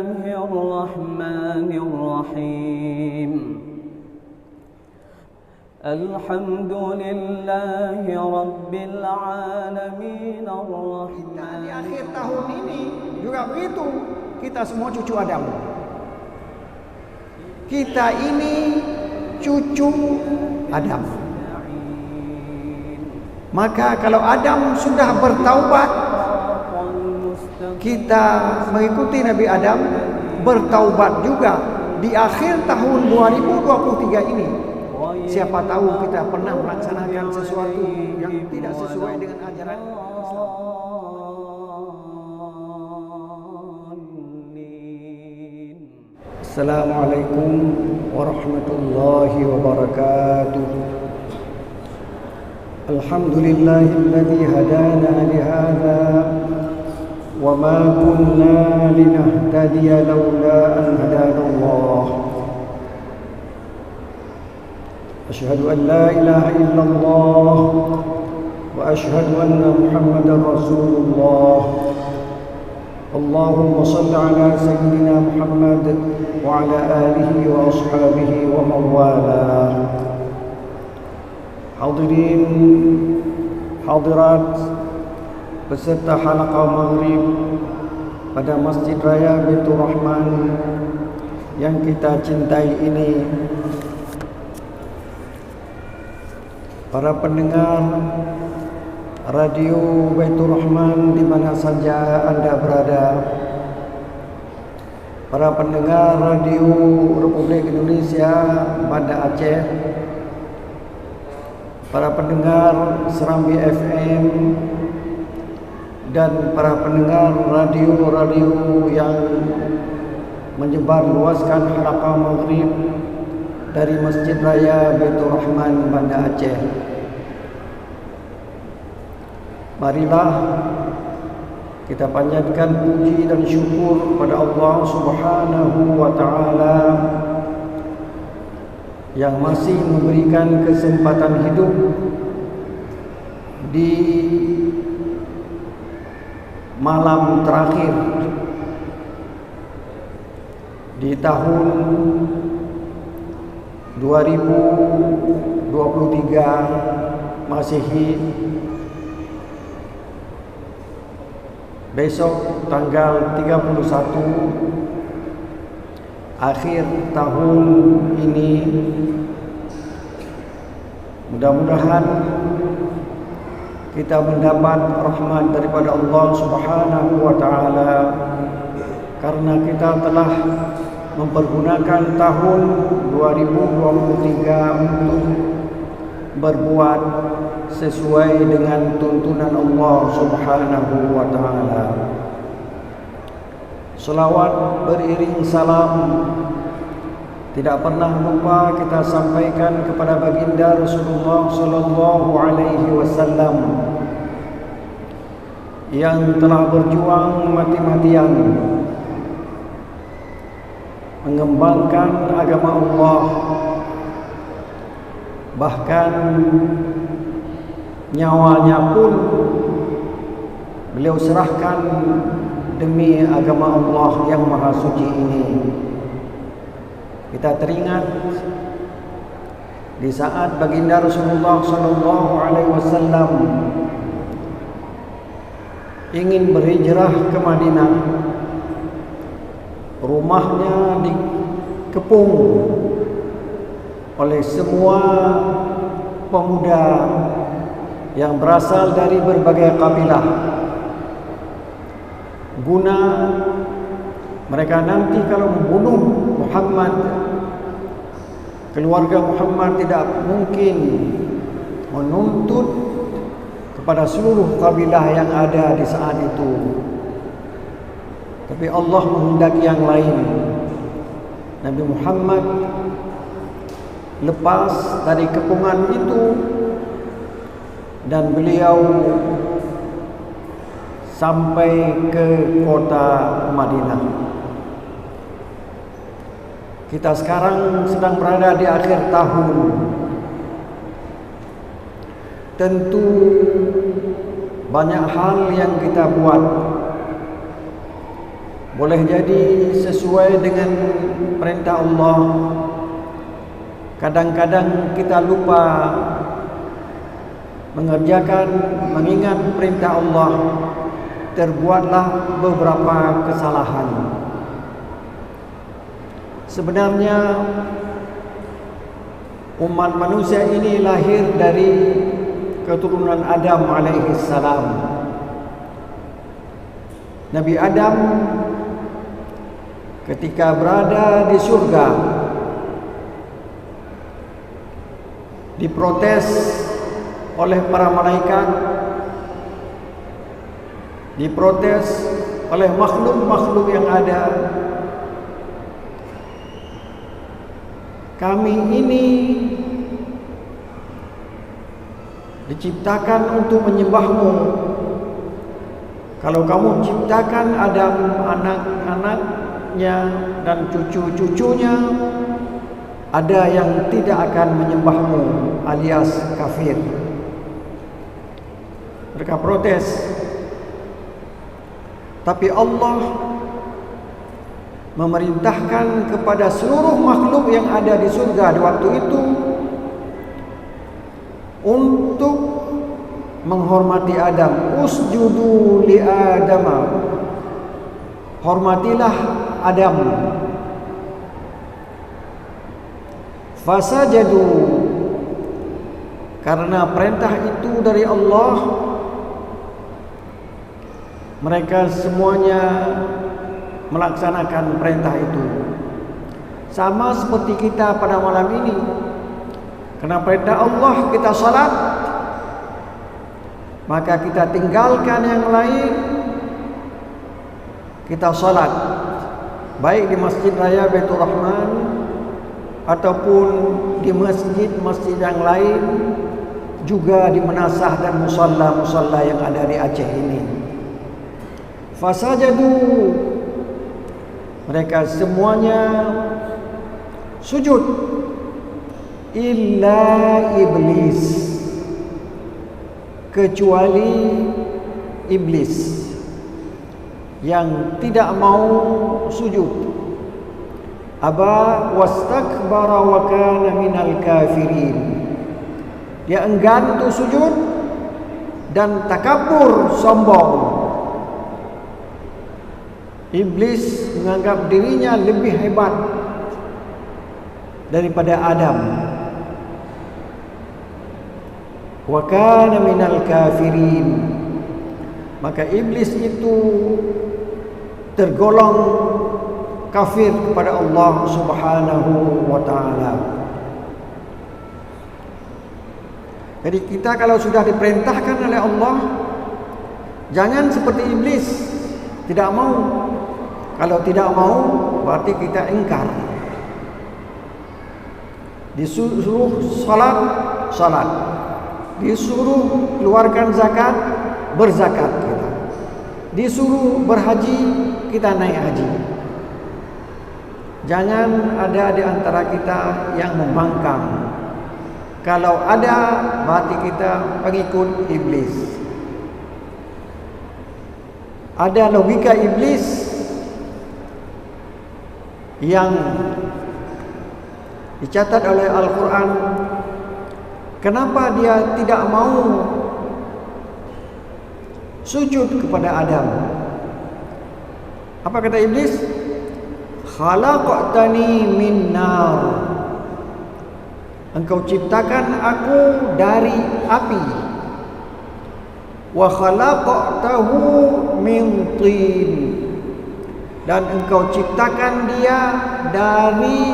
الرحمن الرحيم الحمد لله رب العالمين الرحمن. Di akhir tahun ini juga begitu, kita semua cucu Adam. Kita ini cucu Adam. Maka kalau Adam sudah bertaubat, kita mengikuti Nabi Adam bertaubat juga di akhir tahun 2023 ini. Siapa tahu kita pernah melaksanakan sesuatu yang tidak sesuai dengan ajaran Islam. Assalamualaikum warahmatullahi wabarakatuh. Alhamdulillahilladzi hadana lihadza وما كنا لنهتدي لولا أن هدانا الله أشهد أن لا إله إلا الله وأشهد أن محمدا رسول الله اللهم صل على سيدنا محمد وعلى آله وأصحابه ومن والاه. Hadirin hadirat beserta halaqah maghrib pada Masjid Raya Baitur Rahman yang kita cintai ini, para pendengar radio Baitur Rahman di mana saja Anda berada, para pendengar radio Republik Indonesia Banda Aceh, para pendengar Serambi FM, dan para pendengar radio-radio yang menyebar luaskan halaqah maghrib dari Masjid Raya Baitur Rahman Banda Aceh. Marilah kita panjatkan puji dan syukur kepada Allah Subhanahu wa taala yang masih memberikan kesempatan hidup di malam terakhir di tahun 2023 Masehi. Besok tanggal 31 akhir tahun ini, mudah-mudahan kita mendapat rahmat daripada Allah Subhanahu wa taala karena kita telah mempergunakan tahun 2023 untuk berbuat sesuai dengan tuntunan Allah Subhanahu wa taala. Selawat beriring salam tidak pernah lupa kita sampaikan kepada baginda Rasulullah sallallahu alaihi wasallam yang telah berjuang mati-matian mengembangkan agama Allah, bahkan nyawanya pun beliau serahkan demi agama Allah yang maha suci ini. Kita teringat di saat baginda Rasulullah sallallahu alaihi wasallam ingin berhijrah ke Madinah, rumahnya dikepung oleh semua pemuda yang berasal dari berbagai kabilah, guna mereka nanti kalau membunuh Muhammad, keluarga Muhammad tidak mungkin menuntut kepada seluruh kabilah yang ada di saat itu. Tapi Allah menghendaki yang lain. Nabi Muhammad lepas dari kepungan itu dan beliau sampai ke kota Madinah. Kita sekarang sedang berada di akhir tahun. Tentu banyak hal yang kita buat boleh jadi sesuai dengan perintah Allah. Kadang-kadang kita lupa mengingat perintah Allah, terbuatlah beberapa kesalahan. Sebenarnya umat manusia ini lahir dari keturunan Adam alaihi salam. Nabi Adam ketika berada di surga diprotes oleh para malaikat, diprotes oleh makhluk-makhluk yang ada. Kami ini diciptakan untuk menyembahmu. Kalau kamu ciptakan Adam, anak-anaknya dan cucu-cucunya, ada yang tidak akan menyembahmu, alias kafir. Mereka protes. Tapi Allah memerintahkan kepada seluruh makhluk yang ada di surga di waktu itu untuk menghormati Adam. Usjudu li Adam, hormatilah Adam. Fasajadu, karena perintah itu dari Allah, mereka semuanya melaksanakan perintah itu. Sama seperti kita pada malam ini, karena perintah Allah kita salat, maka kita tinggalkan yang lain, kita salat, baik di Masjid Raya Baitur Rahman ataupun di masjid-masjid yang lain, juga di Menasah dan musalla-musalla yang ada di Aceh ini. Fasajadu, mereka semuanya sujud, illa iblis, kecuali iblis yang tidak mau sujud. Aba wastakbara wa kana minal kafirin, dia enggan untuk sujud dan takabur, sombong. Iblis menganggap dirinya lebih hebat daripada Adam. Wa kana minal kafirin, maka iblis itu tergolong kafir kepada Allah Subhanahu wa taala. Jadi kita kalau sudah diperintahkan oleh Allah, jangan seperti iblis, tidak mau. Kalau tidak mau, berarti kita ingkar. Disuruh salat, salat. Disuruh keluarkan zakat, berzakat kita. Disuruh berhaji, kita naik haji. Jangan ada di antara kita yang membangkang. Kalau ada, berarti kita pengikut iblis. Ada logika iblis yang dicatat oleh Al-Quran. Kenapa dia tidak mau sujud kepada Adam? Apa kata iblis? Khalaqtani min nar, engkau ciptakan aku dari api. Wa khalaqtahu min tin, dan engkau ciptakan dia dari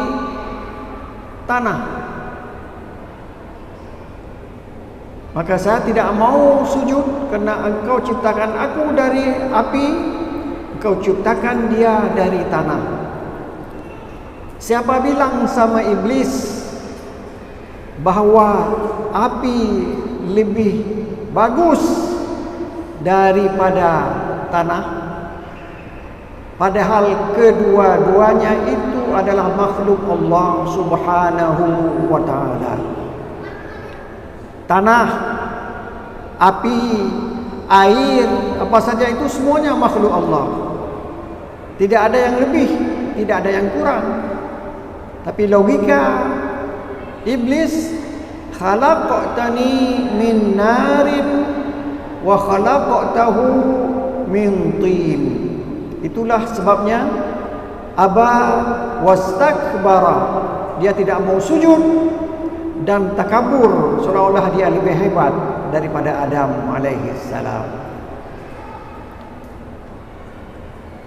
tanah. Maka saya tidak mau sujud karena engkau ciptakan aku dari api, engkau ciptakan dia dari tanah. Siapa bilang sama iblis bahwa api lebih bagus daripada tanah? Padahal kedua-duanya itu adalah makhluk Allah Subhanahu wa ta'ala. Tanah, api, air, apa saja itu semuanya makhluk Allah. Tidak ada yang lebih, tidak ada yang kurang. Tapi logika iblis, khalaqtani min narin wa khalaqtahu min tin. Itulah sebabnya aba wastakbara. Dia tidak mau sujud dan takabur, seolah-olah dia lebih hebat daripada Adam alaihi salam.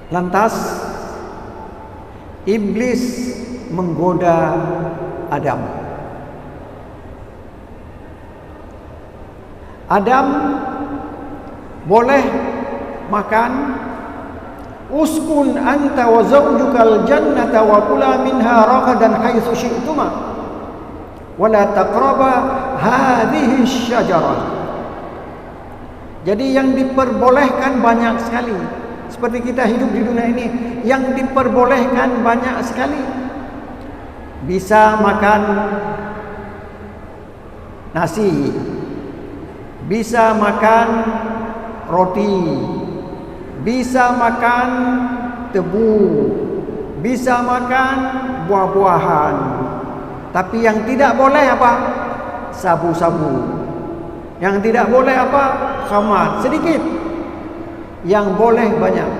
Lantas iblis menggoda Adam. Adam boleh makan, uskun anta wa zawjukal jannata wa kula minha ragadan haitsu syi'tuma wa la taqraba hadhihi syajarah. Jadi yang diperbolehkan banyak sekali. Seperti kita hidup di dunia ini, yang diperbolehkan banyak sekali. Bisa makan nasi, bisa makan roti, bisa makan tebu, bisa makan buah-buahan. Tapi yang tidak boleh apa? Sabu-sabu. Yang tidak boleh apa? Khamar, sedikit. Yang boleh banyak.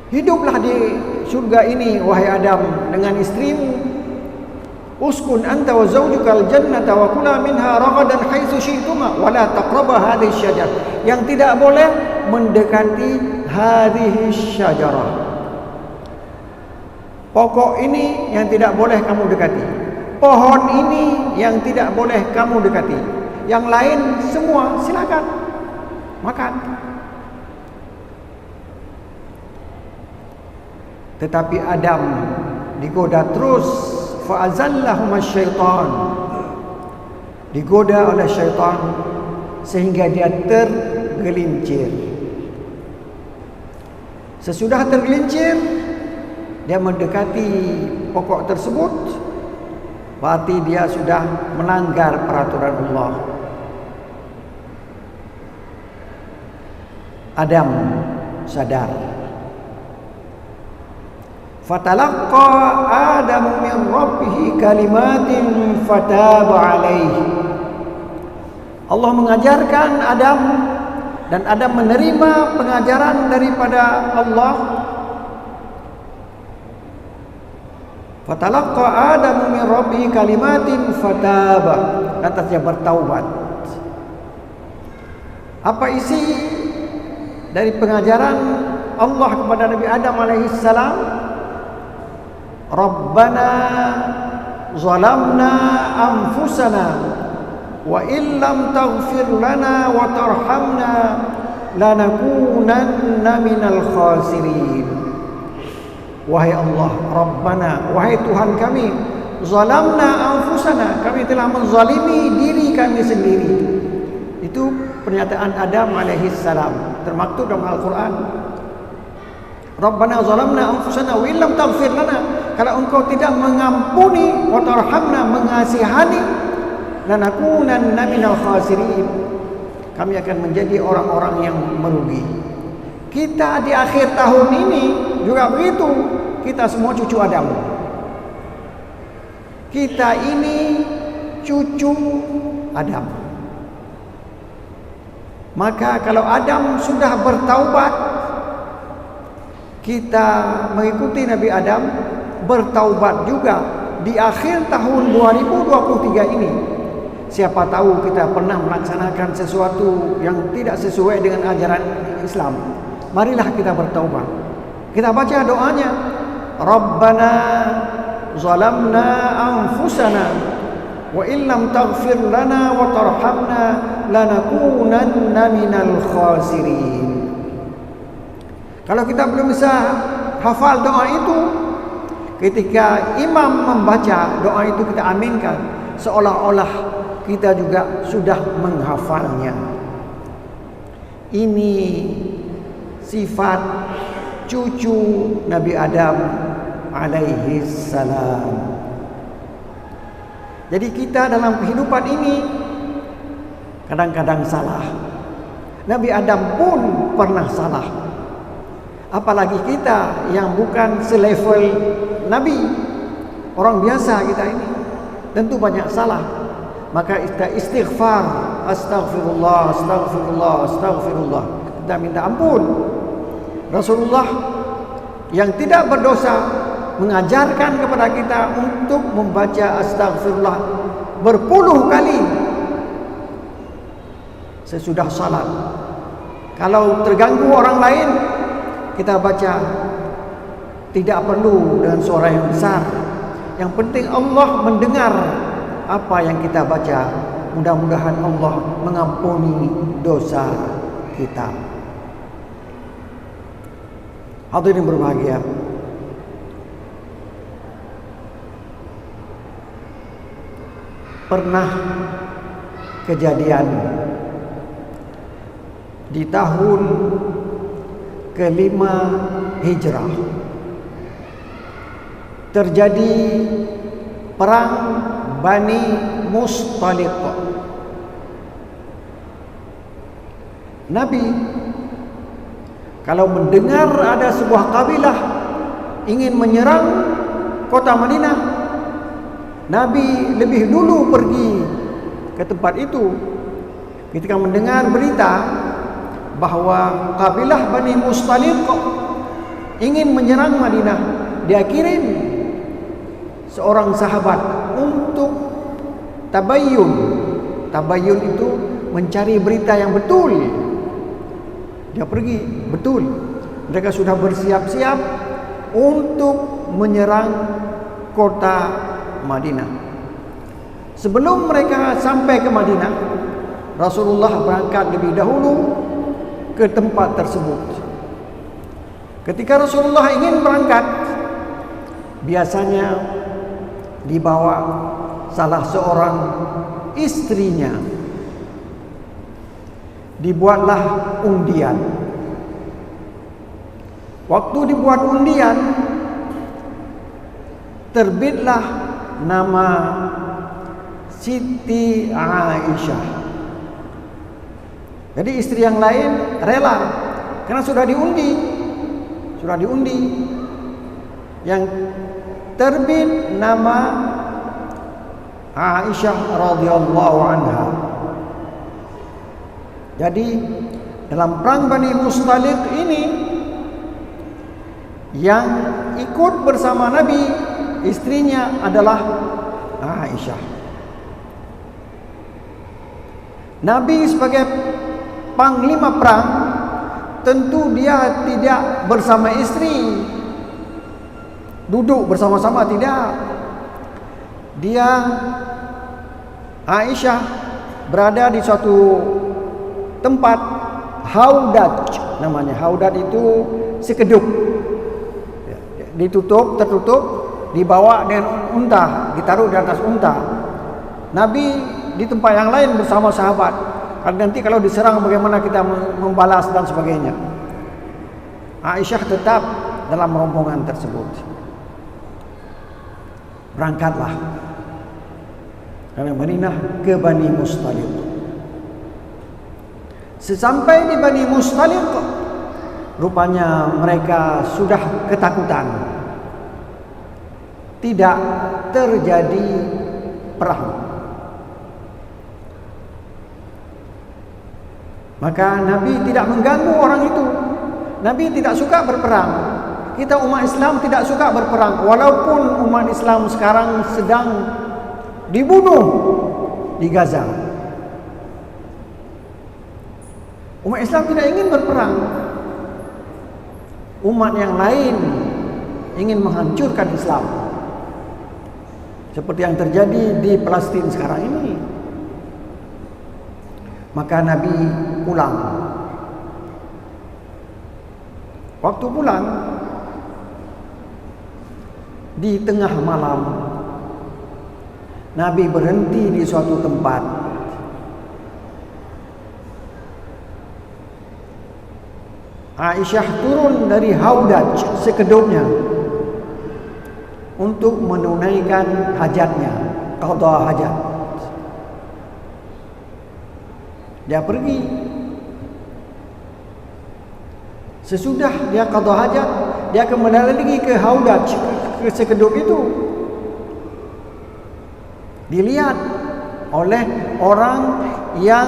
Hiduplah di surga ini wahai Adam dengan istrimu. Uskun anta wa zawjukal jannata wa kula minha ragadan haitsu syi'tuma wa la taqrabu hadhihi syajarah. Yang tidak boleh mendekati hadhihi syajarah. Pokok ini yang tidak boleh kamu dekati. Pohon ini yang tidak boleh kamu dekati. Yang lain semua silakan makan. Tetapi Adam digoda terus, fa'azallahuma syaitan. Digoda oleh syaitan sehingga dia tergelincir. Sesudah tergelincir, dia mendekati pokok tersebut, berarti dia sudah melanggar peraturan Allah. Adam sadar. Fatalaqqa Adamu min rabbih kalimatin fataba alaihi. Allah mengajarkan Adam dan Adam menerima pengajaran daripada Allah. Fatalaqqa Adamu min rabbih kalimatin fataba. Lantas dia bertaubat. Apa isi dari pengajaran Allah kepada Nabi Adam alaihi salam? Rabbana zalamna anfusana wa illam taghfir lana wa tarhamna lanakunanna minal khasirin. Wahai Allah, Rabbana, wahai Tuhan kami, zalamna anfusana, kami telah menzalimi diri kami sendiri. Itu pernyataan Adam alaihi salam, termaktub dalam Al-Quran. Rabbana zalamna anfusana wa illam taghfir lana, kalau engkau tidak mengampuni, wa tarhamna, mengasihani, lanakunanna minal khasirin, kami akan menjadi orang-orang yang merugi. Kita di akhir tahun ini juga begitu. Kita semua cucu Adam. Kita ini cucu Adam. Maka kalau Adam sudah bertaubat, kita mengikuti Nabi Adam bertaubat juga di akhir tahun 2023 ini. Siapa tahu kita pernah melaksanakan sesuatu yang tidak sesuai dengan ajaran Islam. Marilah kita bertaubat. Kita baca doanya. Rabbana zalamna anfusana wa illam taghfir lana wa tarhamna lanakunanna minal khasirin. Kalau kita belum bisa hafal doa itu, ketika imam membaca doa itu kita aminkan, seolah-olah kita juga sudah menghafalnya. Ini sifat cucu Nabi Adam alaihi salam. Jadi kita dalam kehidupan ini kadang-kadang salah. Nabi Adam pun pernah salah. Apalagi kita yang bukan selevel Nabi, orang biasa kita ini, tentu banyak salah. Maka kita istighfar, astagfirullah, astagfirullah, astagfirullah. Kita minta ampun. Rasulullah yang tidak berdosa mengajarkan kepada kita untuk membaca astagfirullah berpuluh kali sesudah salat. Kalau terganggu orang lain, kita baca, tidak perlu dengan suara yang besar. Yang penting Allah mendengar apa yang kita baca. Mudah-mudahan Allah mengampuni dosa kita. Hadirin berbahagia, pernah kejadian di tahun ke-5 Hijrah, terjadi perang Bani Mustaliq. Nabi kalau mendengar ada sebuah kabilah ingin menyerang kota Madinah, Nabi lebih dulu pergi ke tempat itu. Ketika mendengar berita bahwa kabilah Bani Mustaliq ingin menyerang Madinah, dia kirim seorang sahabat untuk tabayyun. Tabayyun itu mencari berita yang betul. Dia pergi, betul mereka sudah bersiap-siap untuk menyerang kota Madinah. Sebelum mereka sampai ke Madinah, Rasulullah berangkat lebih dahulu ke tempat tersebut. Ketika Rasulullah ingin berangkat, biasanya dibawa salah seorang istrinya. Dibuatlah undian. Waktu dibuat undian, terbitlah nama Siti Aisyah. Jadi istri yang lain rela karena sudah diundi. Yang terbit nama Aisyah radhiyallahu anha. Jadi dalam perang Bani Mustaliq ini, yang ikut bersama Nabi, istrinya adalah Aisyah. Nabi sebagai panglima perang, tentu dia tidak bersama istri, duduk bersama-sama, tidak. Dia, Aisyah, berada di suatu tempat haudaj namanya. Haudaj itu sekeduk, tertutup, dibawa dengan unta, ditaruh di atas unta. Nabi di tempat yang lain bersama sahabat. Nanti kalau diserang bagaimana kita membalas dan sebagainya. Aisyah tetap dalam rombongan tersebut. Berangkatlah dari Madinah ke Bani Mustaliq. Sesampai di Bani Mustaliq, rupanya mereka sudah ketakutan. Tidak terjadi perang. Maka Nabi tidak mengganggu orang itu. Nabi tidak suka berperang. Kita umat Islam tidak suka berperang. Walaupun umat Islam sekarang sedang dibunuh di Gaza, umat Islam tidak ingin berperang. Umat yang lain ingin menghancurkan Islam, seperti yang terjadi di Palestina sekarang ini. Maka Nabi pulang. Waktu pulang, di tengah malam, Nabi berhenti di suatu tempat. Aisyah turun dari haudaj, sekedupnya, untuk menunaikan hajatnya, qada hajat. Dia pergi. Sesudah dia qada hajat, dia akan kembali lagi ke haudaj, ke sekeduk itu. Dilihat oleh orang yang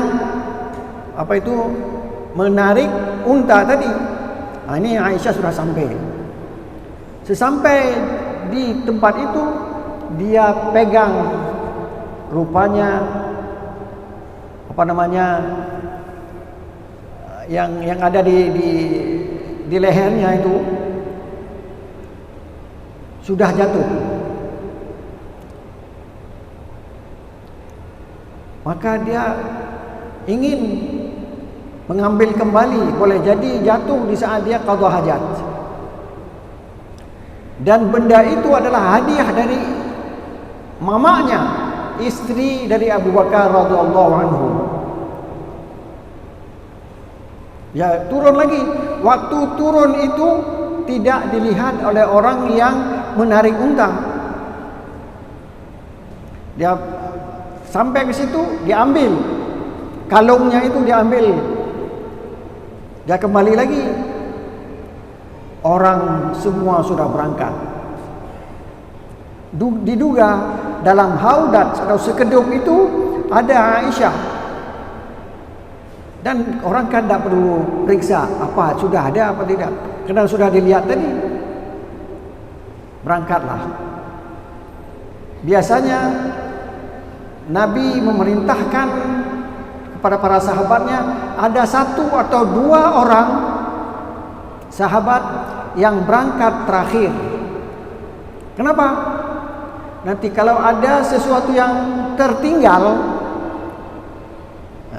menarik unta tadi. Ini Aisyah sudah sampai. Sesampai di tempat itu, dia pegang rupanya yang ada di lehernya itu sudah jatuh. Maka dia ingin mengambil kembali, boleh jadi jatuh di saat dia qada hajat. Dan benda itu adalah hadiah dari mamanya, istri dari Abu Bakar radhiyallahu anhu. Ya, turun lagi. Waktu turun itu tidak dilihat oleh orang yang menarik unta. Dia sampai ke situ, diambil kalungnya itu, diambil. Dia kembali lagi. Orang semua sudah berangkat. Diduga dalam haudaj atau sekeduk itu ada Aisyah. Dan orang kan tak perlu periksa apa sudah ada apa tidak, kerana sudah dilihat tadi. Berangkatlah. Biasanya Nabi memerintahkan kepada para sahabatnya, ada 1 atau 2 orang sahabat yang berangkat terakhir. Kenapa? Nanti kalau ada sesuatu yang tertinggal,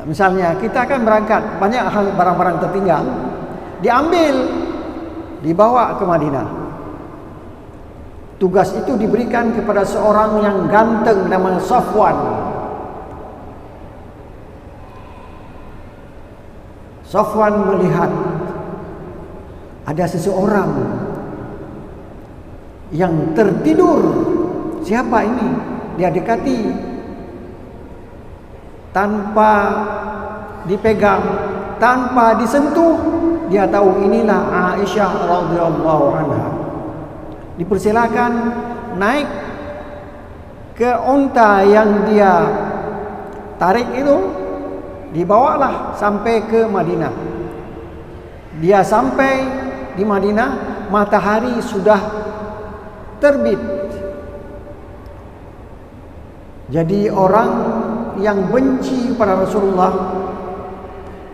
misalnya kita akan berangkat, banyak hal barang-barang tertinggal, diambil, dibawa ke Madinah. Tugas itu diberikan kepada seorang yang ganteng namanya Safwan. Safwan melihat ada seseorang yang tertidur. Siapa ini? Dia dekati tanpa dipegang, tanpa disentuh. Dia tahu inilah Aisyah radhiyallahu anha. Dipersilakan naik ke unta yang dia tarik itu, dibawalah sampai ke Madinah. Dia sampai di Madinah, matahari sudah terbit. Jadi orang yang benci pada Rasulullah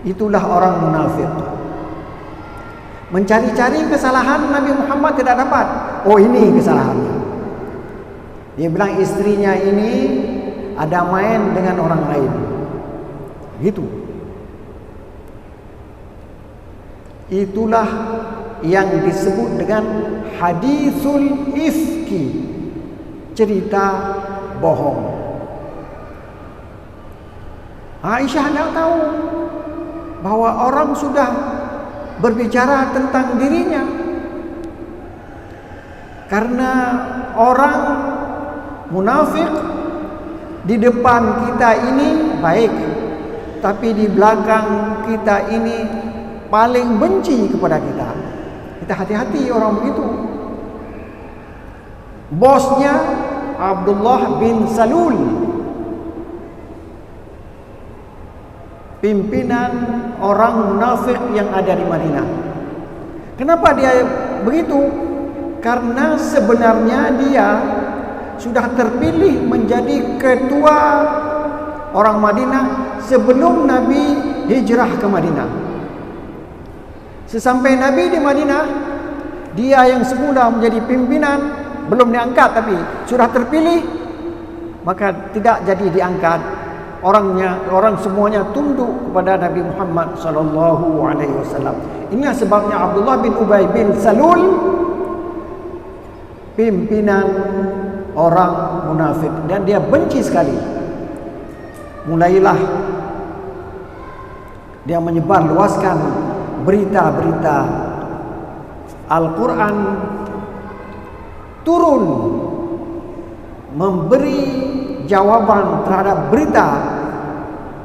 itulah orang munafik. Mencari-cari kesalahan Nabi Muhammad tidak dapat. Oh, ini kesalahannya. Dia bilang istrinya ini ada main dengan orang lain. Gitu. Itulah yang disebut dengan hadisul ifki, cerita bohong. Aisyah tidak tahu bahwa orang sudah berbicara tentang dirinya. Karena orang munafik di depan kita ini baik, tapi di belakang kita ini paling benci kepada kita. Kita hati-hati orang begitu. Bosnya Abdullah bin Salul, pimpinan orang munafik yang ada di Madinah. Kenapa dia begitu? Karena sebenarnya dia sudah terpilih menjadi ketua orang Madinah sebelum Nabi hijrah ke Madinah. Sesampai Nabi di Madinah, dia yang semula menjadi pimpinan, belum diangkat tapi sudah terpilih, maka tidak jadi diangkat. Orang semuanya tunduk kepada Nabi Muhammad sallallahu alaihi wasallam. Inilah sebabnya Abdullah bin Ubay bin Salul, pimpinan orang munafik, dan dia benci sekali. Mulailah dia menyebar luaskan berita-berita Al-Quran turun memberi jawaban terhadap berita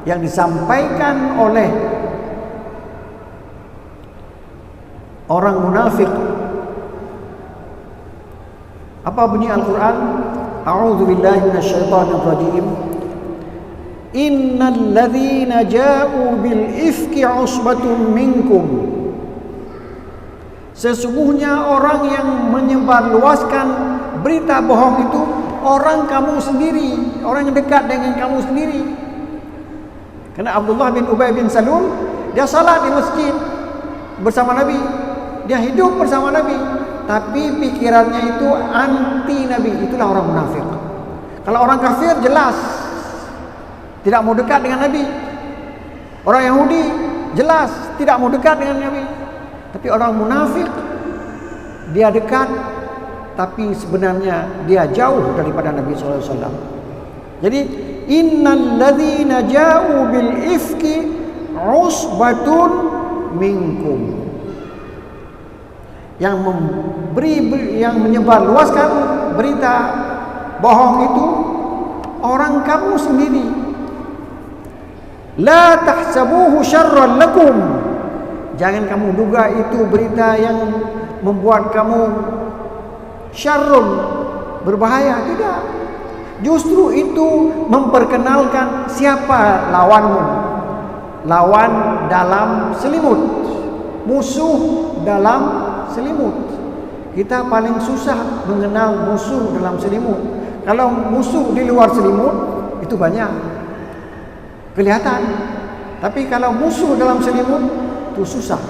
yang disampaikan oleh orang munafik. Apa bunyi Al-Quran? A'udzu billahi minasyaitonir rajim. Innal ladzina ja'u bil ifki usbatun minkum. Sesungguhnya orang yang menyebarluaskan berita bohong itu orang kamu sendiri, orang yang dekat dengan kamu sendiri. Karena Abdullah bin Ubay bin Salul, dia salat di masjid bersama Nabi, dia hidup bersama Nabi, tapi pikirannya itu anti Nabi. Itulah orang munafik. Kalau orang kafir jelas tidak mau dekat dengan Nabi. Orang Yahudi jelas tidak mau dekat dengan Nabi. Tapi orang munafik, dia dekat, tapi sebenarnya dia jauh daripada Nabi SAW. Jadi innal ladzina ja'u bil ifki usbatun minkum. Yang menyebarluaskan berita bohong itu orang kamu sendiri. La tahsabuhu syarran lakum. Jangan kamu duga itu berita yang membuat kamu syarrun, berbahaya. Tidak. Justru itu memperkenalkan siapa lawanmu. Lawan dalam selimut, musuh dalam selimut. Kita paling susah mengenal musuh dalam selimut. Kalau musuh di luar selimut itu banyak kelihatan. Tapi kalau musuh dalam selimut itu susah.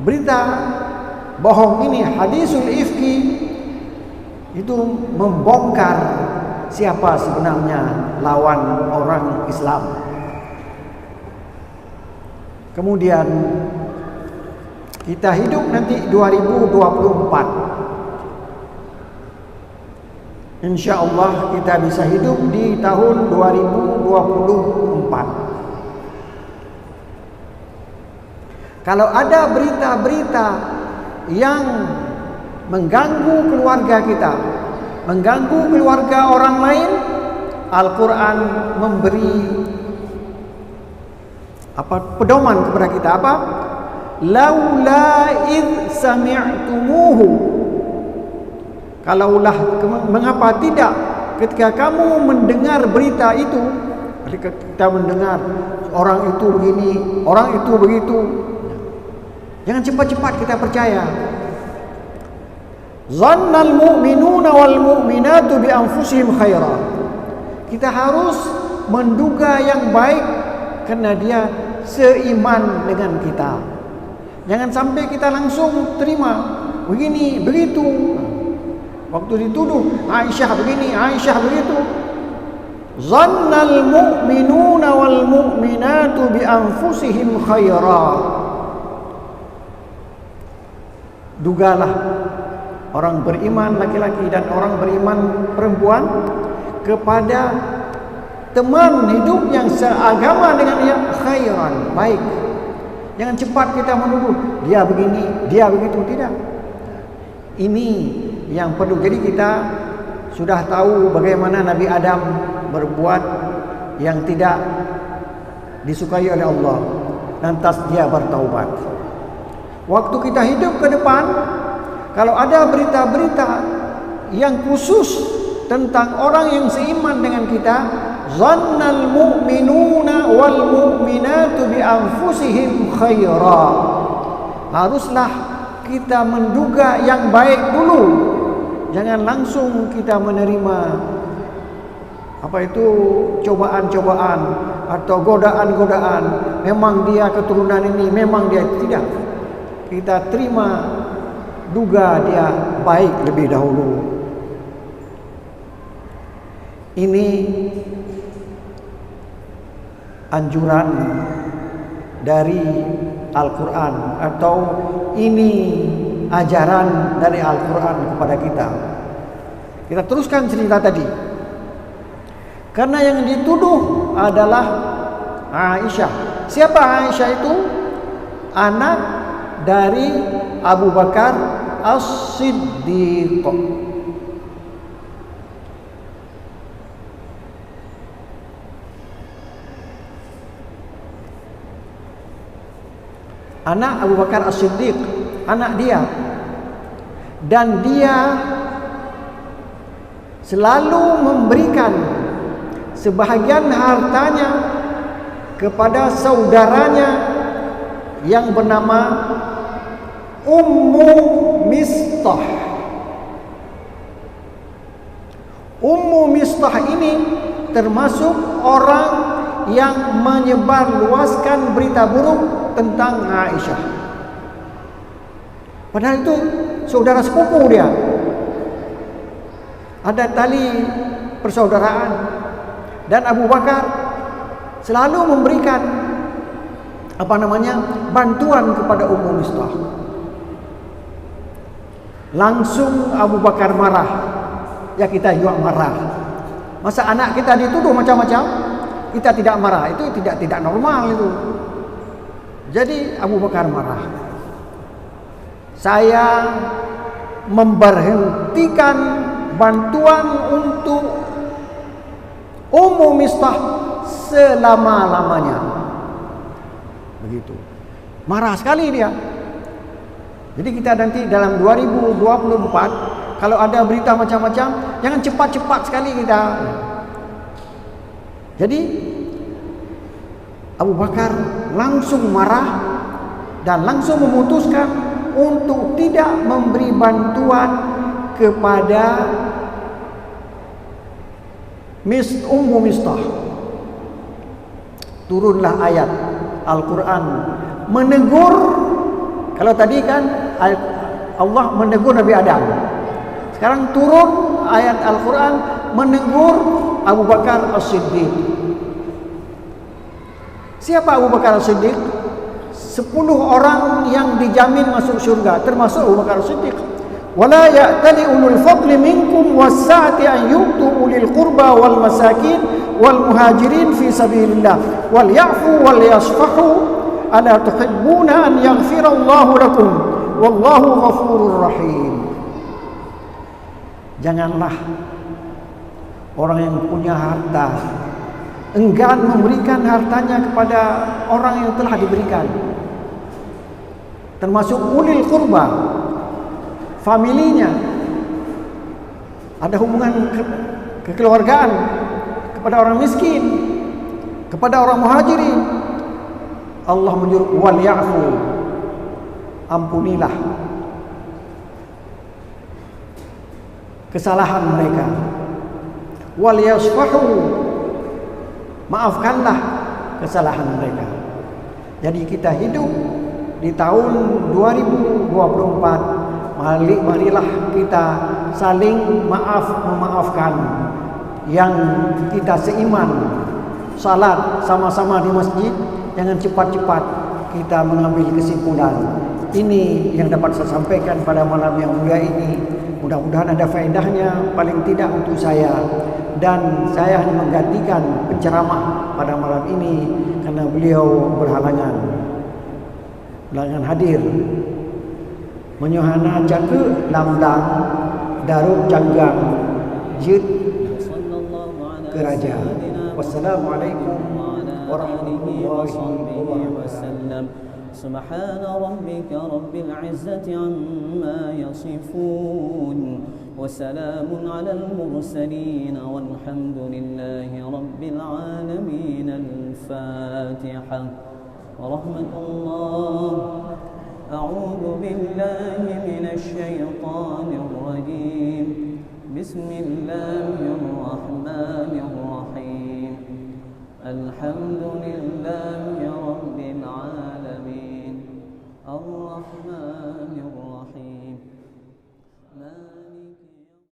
Berita bohong ini, hadisul ifki, itu membongkar siapa sebenarnya lawan orang Islam. Kemudian kita hidup nanti 2024. InsyaAllah kita bisa hidup di tahun 2024. Kalau ada berita-berita yang mengganggu keluarga kita, mengganggu keluarga orang lain, Al-Quran memberi pedoman kepada kita. Apa? Laula id sami'tumuhu. Kalaulah, mengapa tidak ketika kamu mendengar berita itu, ketika kita mendengar orang itu begini, orang itu begitu, jangan cepat-cepat kita percaya. Zannal mu'minuna wal mu'minatu bi anfusihim khaira. Kita harus menduga yang baik karena dia seiman dengan kita. Jangan sampai kita langsung terima begini, begitu. Waktu dituduh Aisyah begini, Aisyah begitu. Zannal mu'minuna wal mu'minatu bi anfusihim khaira. Dugalah orang beriman laki-laki dan orang beriman perempuan kepada teman hidup yang seagama dengan dia khairan, baik. Jangan cepat kita menuduh dia begini, dia begitu, tidak. Ini yang perlu. Jadi kita sudah tahu bagaimana Nabi Adam berbuat yang tidak disukai oleh Allah, lantas dia bertaubat. Waktu kita hidup ke depan, kalau ada berita-berita yang khusus tentang orang yang seiman dengan kita, zannal mu'minuna wal mu'minatu bi anfusihim khaira. Haruslah kita menduga yang baik dulu. Jangan langsung kita menerima cobaan-cobaan atau godaan-godaan. Memang dia keturunan ini, memang dia tidak. Kita terima, duga dia baik lebih dahulu. Ini anjuran dari Al-Quran, atau ini ajaran dari Al-Quran kepada kita. Kita teruskan cerita tadi. Karena yang dituduh adalah Aisyah. Siapa Aisyah itu? Anak dari Abu Bakar As-Siddiq. Anak Abu Bakar As-Siddiq. anak dia. Dan dia selalu memberikan sebahagian hartanya kepada saudaranya yang bernama Ummu Mistah. Ummu Mistah ini termasuk orang yang menyebarluaskan berita buruk tentang Aisyah. Padahal itu saudara sepupu dia. Ada tali persaudaraan. Dan Abu Bakar selalu memberikan bantuan kepada Ummu Mistah. Langsung Abu Bakar marah. Ya, kita juga marah. Masa anak kita dituduh macam-macam, kita tidak marah? Itu tidak normal itu. Jadi Abu Bakar marah. Saya memberhentikan bantuan untuk Ummu Mistah selama-lamanya. Begitu. Marah sekali dia. Jadi kita nanti dalam 2024 kalau ada berita macam-macam, jangan cepat-cepat sekali kita. Jadi Abu Bakar langsung marah dan langsung memutuskan untuk tidak memberi bantuan kepada Ummu Mistah. Turunlah ayat Al-Quran menegur. Kalau tadi kan Allah menegur Nabi Adam, sekarang turun ayat Al-Quran menegur Abu Bakar As-Siddiq. Siapa Abu Bakar As-Siddiq? 10 orang yang dijamin masuk syurga, termasuk Abu Bakar As-Siddiq. Wala ya'tali ulul fadli minkum was-sa'ati an yu'tu ulil qurba wal masakin wal muhajirin fi sabilillah wal ya'fu wal yasfahu ala tuhibbuna an yaghfira Allahu lakum wallahu ghafurur rahim. Janganlah orang yang punya harta enggan memberikan hartanya kepada orang yang telah diberikan, termasuk ulil qurba, familinya, ada hubungan kekeluargaan, kepada orang miskin, kepada orang muhajirin. Allah menyuruh wal ya'fu, ampunilah kesalahan mereka, wal yasfahu, maafkanlah kesalahan mereka. Jadi kita hidup di tahun 2024, marilah kita saling memaafkan. Yang kita seiman salat sama-sama di masjid, jangan cepat-cepat kita mengambil kesimpulan. Ini yang dapat saya sampaikan pada malam yang mulia ini. Mudah-mudahan ada faedahnya, paling tidak untuk saya. Dan saya hanya menggantikan penceramah pada malam ini karena beliau berhalangan hadir. Menyuhana jaga lamdang darub janggang jid keraja. Wassalamualaikum warahmatullahi wabarakatuh. سبحان ربك رب العزة عما يصفون وسلام على المرسلين والحمد لله رب العالمين. الفاتحة. ورحمة الله. أعوذ بالله من الشيطان الرجيم. بسم الله الرحمن الرحيم. الحمد لله رب العالمين. الرحمن الرحيم. مالك